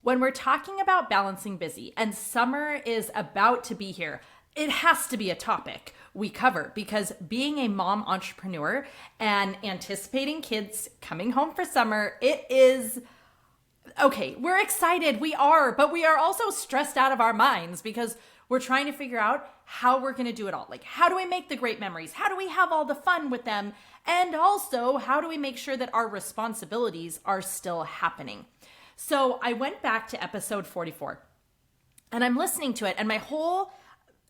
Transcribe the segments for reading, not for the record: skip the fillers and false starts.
When we're talking about balancing busy and summer is about to be here, it has to be a topic we cover because being a mom entrepreneur and anticipating kids coming home for summer, it is okay. We're excited. We are, but we are also stressed out of our minds because we're trying to figure out how we're going to do it all. Like, how do we make the great memories? How do we have all the fun with them? And also, how do we make sure that our responsibilities are still happening? So I went back to episode 44 and I'm listening to it, and my whole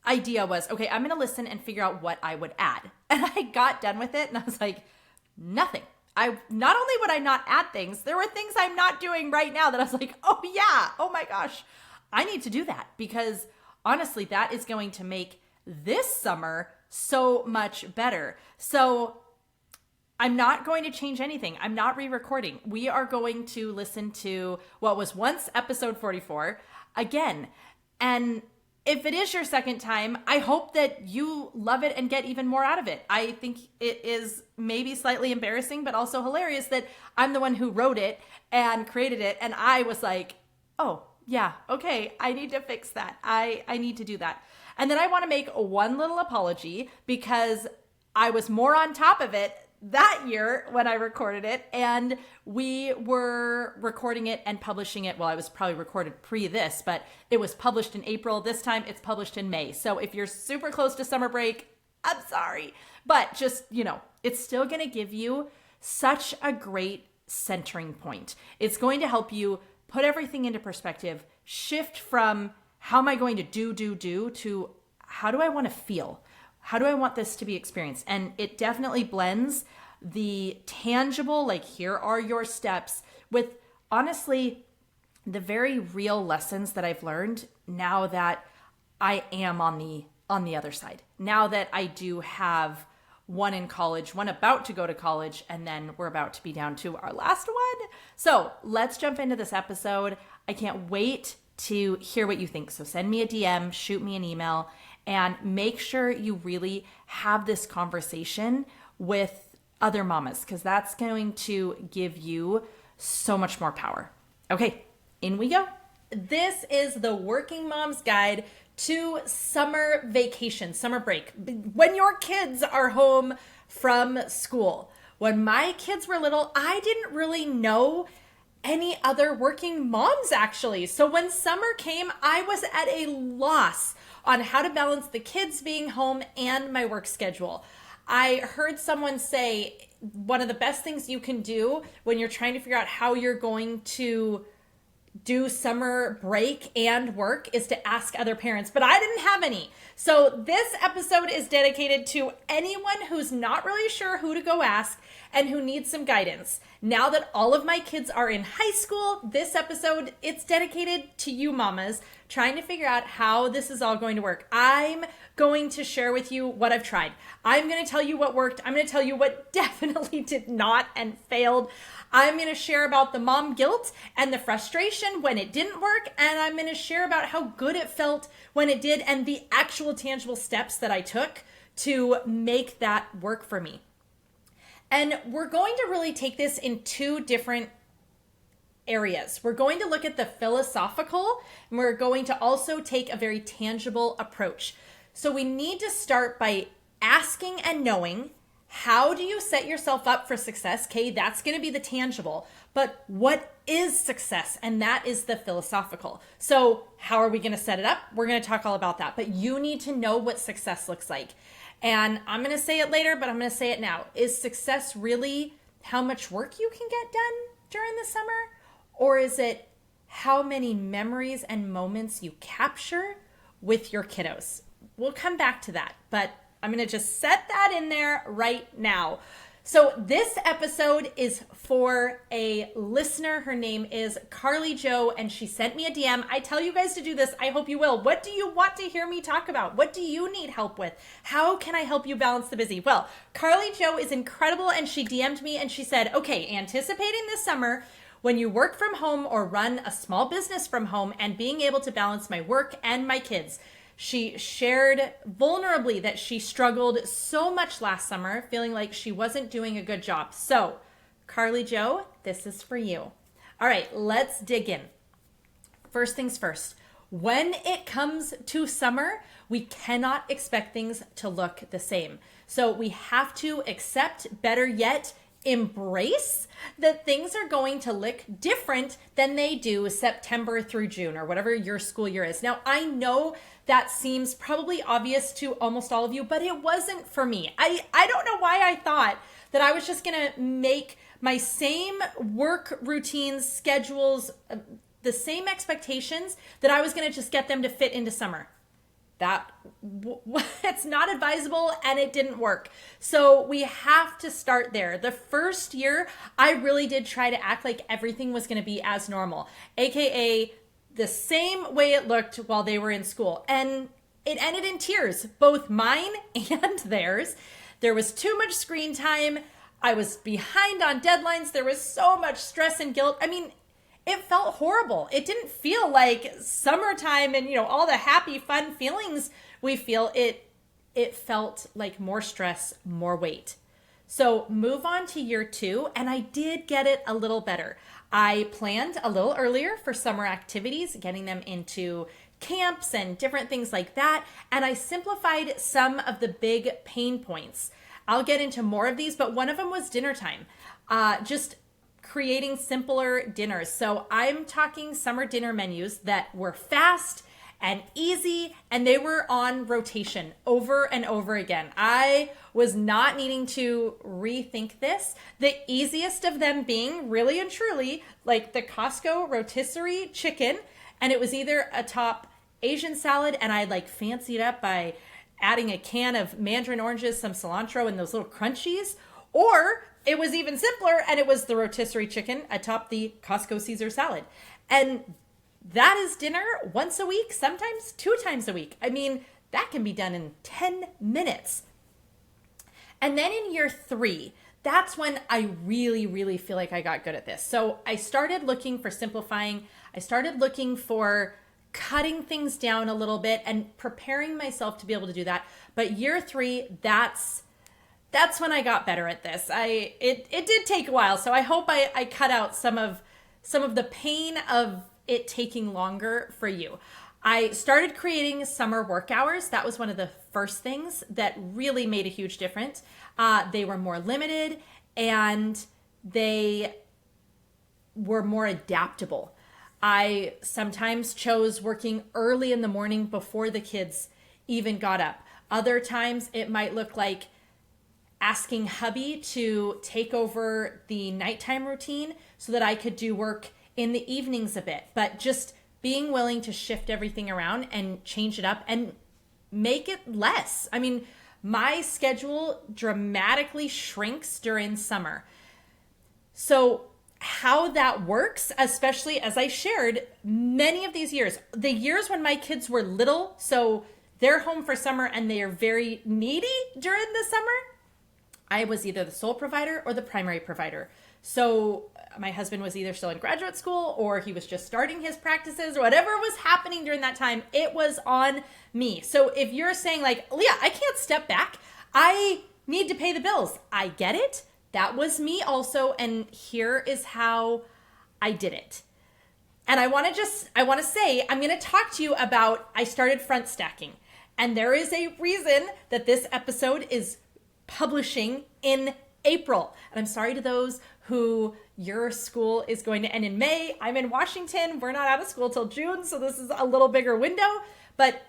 idea was, okay, I'm going to listen and figure out what I would add. And I got done with it and I was like, nothing. Not only would I not add things, there were things I'm not doing right now that I was like, oh yeah, oh my gosh, I need to do that because honestly, that is going to make this summer so much better. So I'm not going to change anything. I'm not re-recording. We are going to listen to what was once episode 44 again. And if it is your second time, I hope that you love it and get even more out of it. I think it is maybe slightly embarrassing, but also hilarious that I'm the one who wrote it and created it. And I was like, oh, yeah, okay, I need to fix that. I need to do that. And then I want to make one little apology because I was more on top of it that year when I recorded it, and we were recording it and publishing it. Well, I was probably recorded pre this, but it was published in April. This time it's published in May. So if you're super close to summer break, I'm sorry, but just, it's still going to give you such a great centering point. It's going to help you put everything into perspective, shift from how am I going to do to how do I want to feel? How do I want this to be experienced? And it definitely blends the tangible, like here are your steps, with honestly the very real lessons that I've learned now that I am on the other side. Now that I do have one in college, one about to go to college, and then we're about to be down to our last one. So let's jump into this episode. I can't wait to hear what you think. So send me a DM, shoot me an email, and make sure you really have this conversation with other mamas because that's going to give you so much more power. Okay, in we go. This is the Working Mom's Guide to Summer Vacation, summer break. When your kids are home from school. When my kids were little, I didn't really know any other working moms actually. So when summer came, I was at a loss on how to balance the kids being home and my work schedule. I heard someone say one of the best things you can do when you're trying to figure out how you're going to do summer break and work is to ask other parents, but I didn't have any. So this episode is dedicated to anyone who's not really sure who to go ask and who needs some guidance. Now that all of my kids are in high school, this episode, it's dedicated to you mamas trying to figure out how this is all going to work. I'm going to share with you what I've tried. I'm going to tell you what worked. I'm going to tell you what definitely did not and failed. I'm going to share about the mom guilt and the frustration when it didn't work. And I'm going to share about how good it felt when it did and the actual tangible steps that I took to make that work for me. And we're going to really take this in two different areas. We're going to look at the philosophical, and we're going to also take a very tangible approach. So we need to start by asking and knowing, how do you set yourself up for success? Okay, that's going to be the tangible. But what is success? And that is the philosophical. So how are we going to set it up? We're going to talk all about that. But you need to know what success looks like. And I'm going to say it later, but I'm going to say it now. Is success really how much work you can get done during the summer? Or is it how many memories and moments you capture with your kiddos? We'll come back to that, but I'm going to just set that in there right now. So this episode is for a listener. Her name is Carly Jo, and she sent me a DM. I tell you guys to do this. I hope you will. What do you want to hear me talk about? What do you need help with? How can I help you balance the busy? Well, Carly Jo is incredible, and she DM'd me and she said, okay, anticipating this summer, when you work from home or run a small business from home and being able to balance my work and my kids. She shared vulnerably that she struggled so much last summer, feeling like she wasn't doing a good job. So, Carly Jo, this is for you. All right, let's dig in. First things first, when it comes to summer, we cannot expect things to look the same. So we have to accept, better yet, embrace that things are going to look different than they do September through June or whatever your school year is. Now, I know that seems probably obvious to almost all of you, but it wasn't for me. I don't know why I thought that I was just going to make my same work routines, schedules, the same expectations, that I was going to just get them to fit into summer. It's not advisable, and it didn't work. So we have to start there. The first year, I really did try to act like everything was going to be as normal, aka the same way it looked while they were in school. And it ended in tears, both mine and theirs. There was too much screen time. I was behind on deadlines. There was so much stress and guilt. I mean, it felt horrible. It didn't feel like summertime and, all the happy, fun feelings we feel. It felt like more stress, more weight. So move on to year 2, and I did get it a little better. I planned a little earlier for summer activities, getting them into camps and different things like that. And I simplified some of the big pain points. I'll get into more of these, but one of them was dinner time. Just creating simpler dinners. So I'm talking summer dinner menus that were fast and easy, and they were on rotation over and over again. I was not needing to rethink this. The easiest of them being really and truly like the Costco rotisserie chicken, and it was either a top Asian salad, and I fancied up by adding a can of mandarin oranges, some cilantro, and those little crunchies, or it was even simpler, and it was the rotisserie chicken atop the Costco Caesar salad. And that is dinner once a week, sometimes 2 times a week. I mean, that can be done in 10 minutes. And then in year 3, that's when I really, really feel like I got good at this. So I started looking for simplifying. I started looking for cutting things down a little bit and preparing myself to be able to do that. But year 3, that's when I got better at this. It did take a while, so I hope I cut out some of the pain of it taking longer for you. I started creating summer work hours. That was one of the first things that really made a huge difference. They were more limited, and they were more adaptable. I sometimes chose working early in the morning before the kids even got up. Other times it might look like asking hubby to take over the nighttime routine so that I could do work in the evenings a bit, but just being willing to shift everything around and change it up and make it less. I mean, my schedule dramatically shrinks during summer. So how that works, especially as I shared many of these years, the years when my kids were little, so they're home for summer and they are very needy during the summer, I was either the sole provider or the primary provider. So my husband was either still in graduate school or he was just starting his practices or whatever was happening during that time, it was on me. So if you're saying Leah, I can't step back, I need to pay the bills, I get it. That was me also. And here is how I did it. And I want to say, I'm going to talk to you about, I started front stacking. And there is a reason that this episode is publishing in April. And I'm sorry to those who your school is going to end in May. I'm in Washington. We're not out of school till June. So this is a little bigger window, but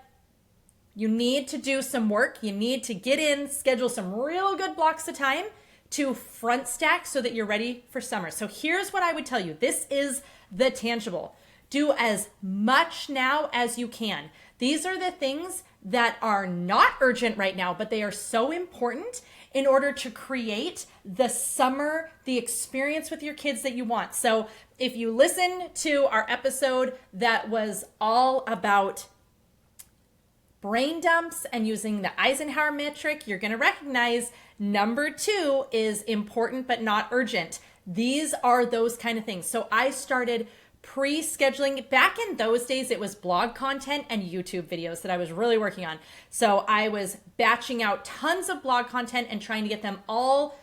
you need to do some work. You need to get in, schedule some real good blocks of time to front stack so that you're ready for summer. So here's what I would tell you. This is the tangible. Do as much now as you can. These are the things that are not urgent right now, but they are so important in order to create the summer, the experience with your kids that you want. So if you listen to our episode that was all about brain dumps and using the Eisenhower metric, you're going to recognize number 2 is important but not urgent. These are those kind of things. So I started pre-scheduling. Back in those days, it was blog content and YouTube videos that I was really working on. So I was batching out tons of blog content and trying to get them all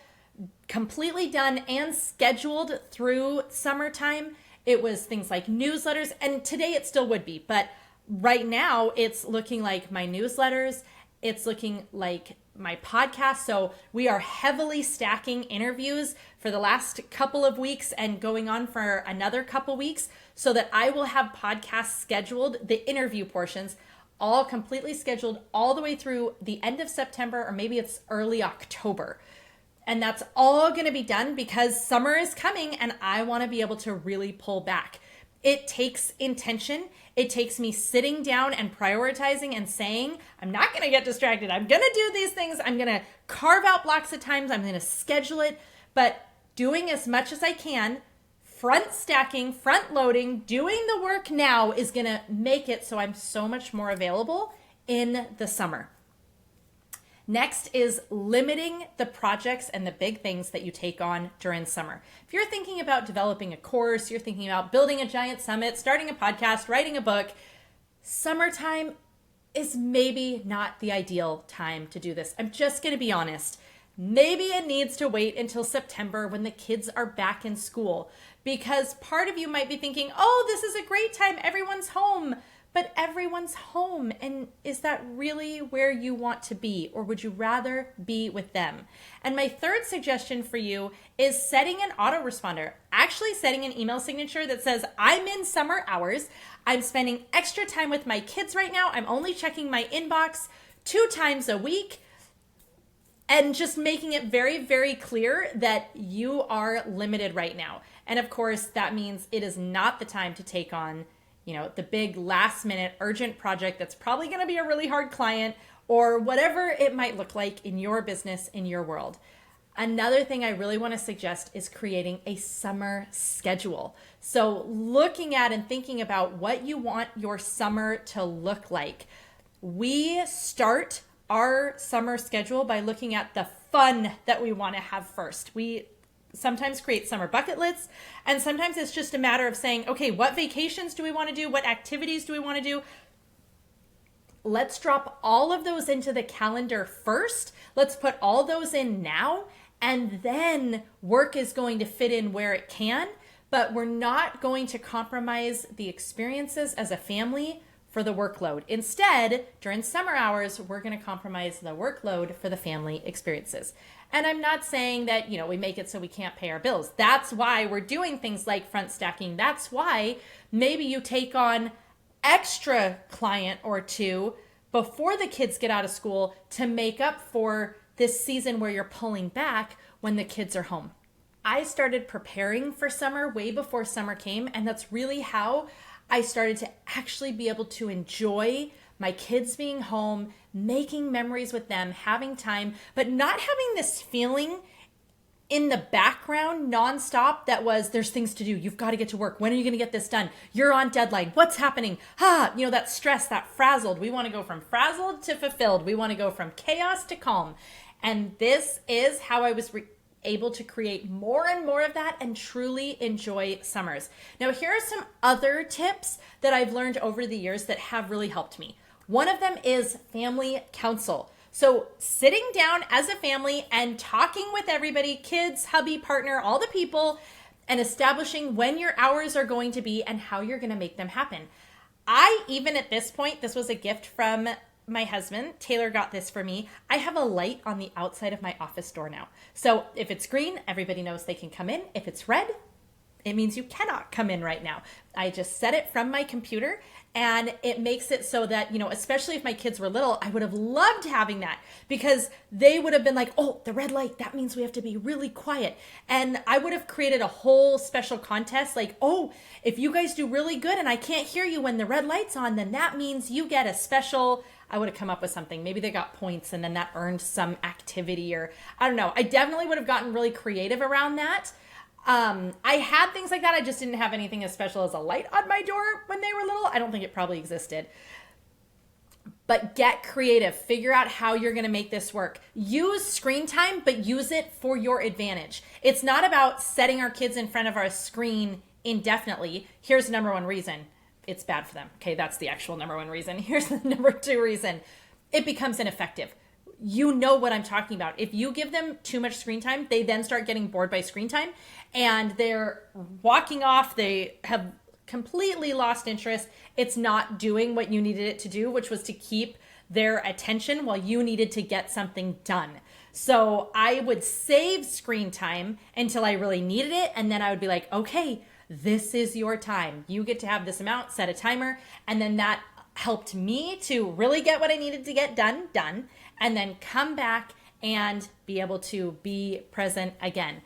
completely done and scheduled through summertime. It was things like newsletters, and today it still would be, but right now it's looking like my newsletters. It's looking like my podcast. So we are heavily stacking interviews for the last couple of weeks and going on for another couple weeks, so that I will have podcasts scheduled, the interview portions, all completely scheduled all the way through the end of September, or maybe it's early October. And that's all going to be done because summer is coming and I want to be able to really pull back. It takes intention. It takes me sitting down and prioritizing and saying, I'm not going to get distracted. I'm going to do these things. I'm going to carve out blocks of times. I'm going to schedule it, but doing as much as I can, front stacking, front loading, doing the work now is going to make it so I'm so much more available in the summer. Next is limiting the projects and the big things that you take on during summer. If you're thinking about developing a course, you're thinking about building a giant summit, starting a podcast, writing a book, summertime is maybe not the ideal time to do this. I'm just going to be honest. Maybe it needs to wait until September when the kids are back in school, because part of you might be thinking, oh, this is a great time. Everyone's home. But everyone's home, and is that really where you want to be, or would you rather be with them? And my third suggestion for you is setting an autoresponder, actually setting an email signature that says, I'm in summer hours, I'm spending extra time with my kids right now, I'm only checking my inbox 2 times a week, and just making it very, very clear that you are limited right now. And of course, that means it is not the time to take on the big last minute urgent project that's probably going to be a really hard client, or whatever it might look like in your business, in your world. Another thing I really want to suggest is creating a summer schedule. So looking at and thinking about what you want your summer to look like. We start our summer schedule by looking at the fun that we want to have first. We sometimes create summer bucket lists, and sometimes it's just a matter of saying, okay, what vacations do we want to do? What activities do we want to do? Let's drop all of those into the calendar first. Let's put all those in now, and then work is going to fit in where it can, but we're not going to compromise the experiences as a family for the workload. Instead, during summer hours, we're going to compromise the workload for the family experiences. And I'm not saying that, we make it so we can't pay our bills. That's why we're doing things like front stacking. That's why maybe you take on extra client or two before the kids get out of school to make up for this season where you're pulling back when the kids are home. I started preparing for summer way before summer came, and that's really how I started to actually be able to enjoy my kids being home, making memories with them, having time, but not having this feeling in the background nonstop that was, there's things to do. You've got to get to work. When are you going to get this done? You're on deadline. What's happening? That stress, that frazzled. We want to go from frazzled to fulfilled. We want to go from chaos to calm. And this is how I was able to create more and more of that and truly enjoy summers. Now, here are some other tips that I've learned over the years that have really helped me. One of them is family council. So sitting down as a family and talking with everybody, kids, hubby, partner, all the people, and establishing when your hours are going to be and how you're going to make them happen. Even at this point, this was a gift from my husband. Taylor got this for me. I have a light on the outside of my office door now. So if it's green, everybody knows they can come in. If it's red, it means you cannot come in right now. I just set it from my computer, and it makes it so that, especially if my kids were little, I would have loved having that, because they would have been like, oh, the red light, that means we have to be really quiet. And I would have created a whole special contest like, oh, if you guys do really good and I can't hear you when the red light's on, then that means you get a special. I would have come up with something. Maybe they got points and then that earned some activity, or I don't know. I definitely would have gotten really creative around that. I had things like that. I just didn't have anything as special as a light on my door when they were little. I don't think it probably existed. But get creative. Figure out how you're going to make this work. Use screen time, but use it for your advantage. It's not about setting our kids in front of our screen indefinitely. Here's the number one reason. It's bad for them. Okay, that's the actual number one reason. Here's the number two reason. It becomes ineffective. you know what I'm talking about. If you give them too much screen time, they then start getting bored by screen time and they're walking off. They have completely lost interest. It's not doing what you needed it to do, which was to keep their attention while you needed to get something done. So I would save screen time until I really needed it. And then I would be like, okay, this is your time. You get to have this amount, set a timer. And then that helped me to really get what I needed to get done, and then come back and be able to be present again.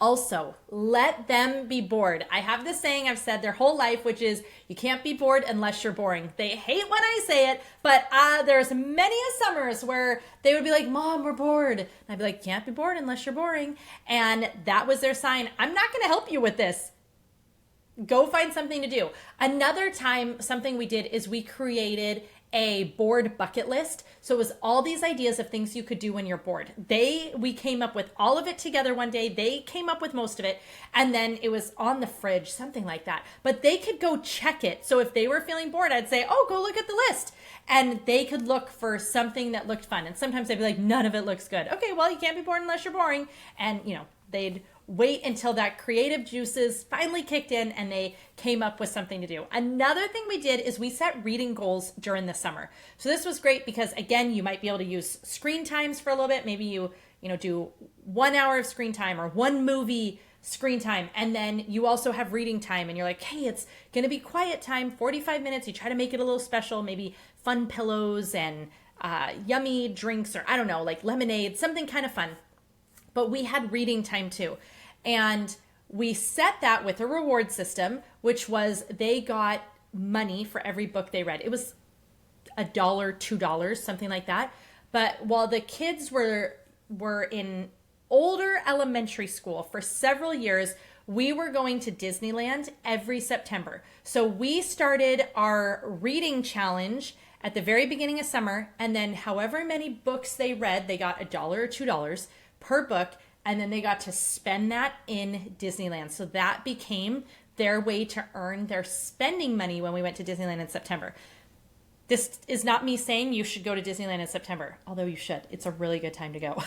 Also, let them be bored. I have this saying I've said their whole life, which is you can't be bored unless you're boring. They hate when I say it, but there's many summers where they would be like, Mom, we're bored. And I'd be like, can't be bored unless you're boring. And that was their sign. I'm not going to help you with this. Go find something to do. Another time, something we did is we created a bored bucket list. So it was all these ideas of things you could do when you're bored. We came up with all of it together one day. They came up with most of it. And then it was on the fridge, something like that. But they could go check it. So if they were feeling bored, I'd say, oh, go look at the list. And they could look for something that looked fun. And sometimes they'd be like, none of it looks good. Okay, well, you can't be bored unless you're boring. And, they'd wait until that creative juices finally kicked in and they came up with something to do. Another thing we did is we set reading goals during the summer. So this was great because, again, you might be able to use screen times for a little bit. Maybe you do 1 hour of screen time or one movie screen time. And then you also have reading time and you're like, hey, it's going to be quiet time, 45 minutes. You try to make it a little special, maybe fun pillows and yummy drinks or I don't know, like lemonade, something kind of fun. But we had reading time too. And we set that with a reward system, which was they got money for every book they read. It was $1, $2, something like that. But while the kids were in older elementary school for several years, we were going to Disneyland every September. So we started our reading challenge at the very beginning of summer. And then however many books they read, they got $1 or $2 per book. And then they got to spend that in Disneyland. So that became their way to earn their spending money when we went to Disneyland in September. This is not me saying you should go to Disneyland in September, although you should. It's a really good time to go.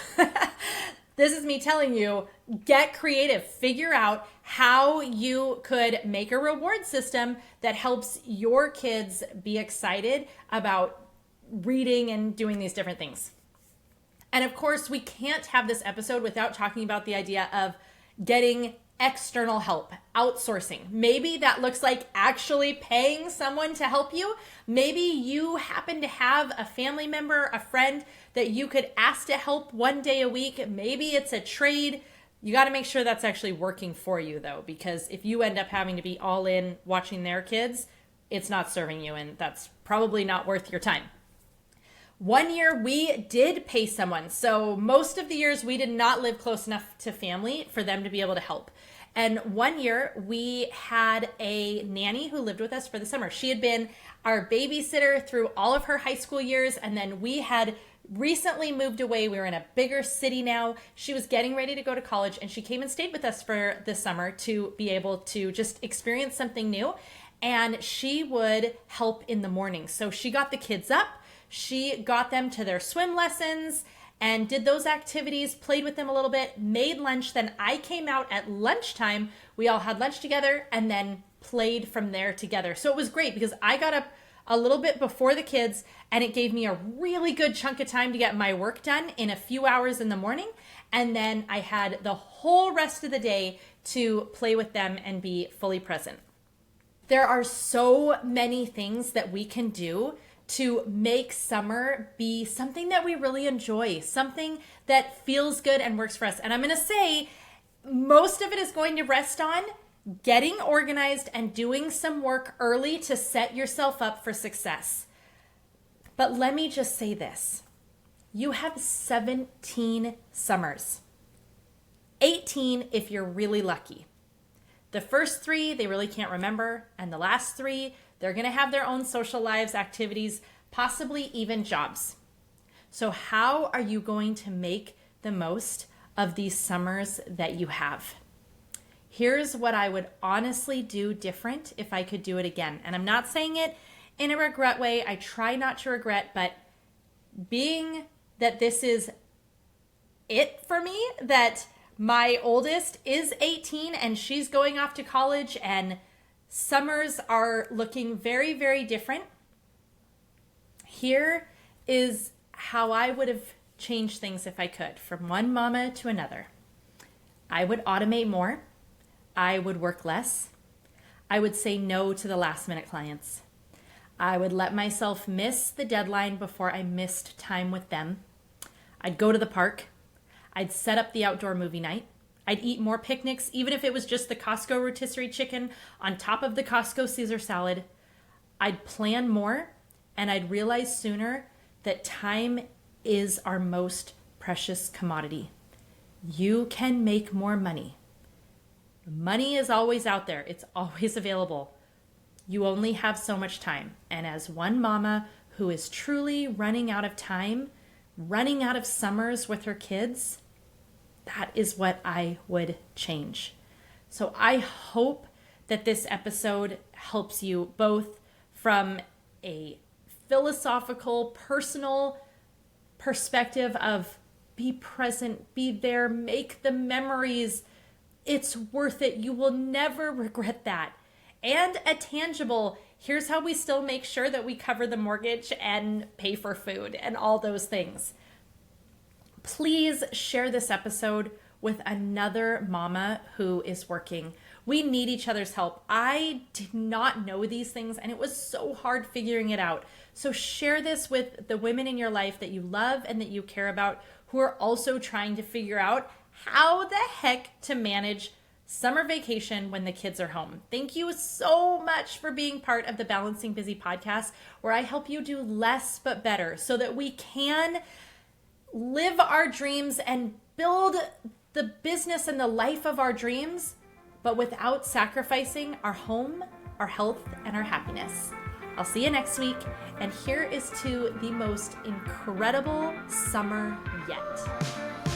This is me telling you, get creative. Figure out how you could make a reward system that helps your kids be excited about reading and doing these different things. And of course, we can't have this episode without talking about the idea of getting external help, outsourcing. Maybe that looks like actually paying someone to help you. Maybe you happen to have a family member, a friend that you could ask to help one day a week. Maybe it's a trade. You got to make sure that's actually working for you though, because if you end up having to be all in watching their kids, it's not serving you and that's probably not worth your time. One year we did pay someone. So most of the years we did not live close enough to family for them to be able to help. And one year we had a nanny who lived with us for the summer. She had been our babysitter through all of her high school years. And then we had recently moved away. We were in a bigger city now. She was getting ready to go to college and she came and stayed with us for the summer to be able to just experience something new. And she would help in the morning. So she got the kids up. She got them to their swim lessons and did those activities, played with them a little bit, made lunch. Then I came out at lunchtime. We all had lunch together and then played from there together. So it was great because I got up a little bit before the kids and it gave me a really good chunk of time to get my work done in a few hours in the morning. And then I had the whole rest of the day to play with them and be fully present. There are so many things that we can do to make summer be something that we really enjoy, something that feels good and works for us. And I'm going to say most of it is going to rest on getting organized and doing some work early to set yourself up for success. But let me just say this. You have 17 summers. 18 if you're really lucky. The first 3, they really can't remember. And the last 3, they're going to have their own social lives, activities, possibly even jobs. So how are you going to make the most of these summers that you have? Here's what I would honestly do different if I could do it again. And I'm not saying it in a regret way. I try not to regret, but being that this is it for me, that my oldest is 18 and she's going off to college and summers are looking very, very different. Here is how I would have changed things if I could, from one mama to another. I would automate more. I would work less. I would say no to the last minute clients. I would let myself miss the deadline before I missed time with them. I'd go to the park. I'd set up the outdoor movie night. I'd eat more picnics, even if it was just the Costco rotisserie chicken on top of the Costco Caesar salad. I'd plan more, and I'd realize sooner that time is our most precious commodity. You can make more money. Money is always out there. It's always available. You only have so much time. And as one mama who is truly running out of time, running out of summers with her kids, that is what I would change. So I hope that this episode helps you both from a philosophical, personal perspective of be present, be there, make the memories. It's worth it. You will never regret that. And a tangible, here's how we still make sure that we cover the mortgage and pay for food and all those things. Please share this episode with another mama who is working. We need each other's help. I did not know these things and it was so hard figuring it out. So share this with the women in your life that you love and that you care about who are also trying to figure out how the heck to manage summer vacation when the kids are home. Thank you so much for being part of the Balancing Busy podcast, where I help you do less but better so that we can live our dreams and build the business and the life of our dreams, but without sacrificing our home, our health, and our happiness. I'll see you next week, and here is to the most incredible summer yet.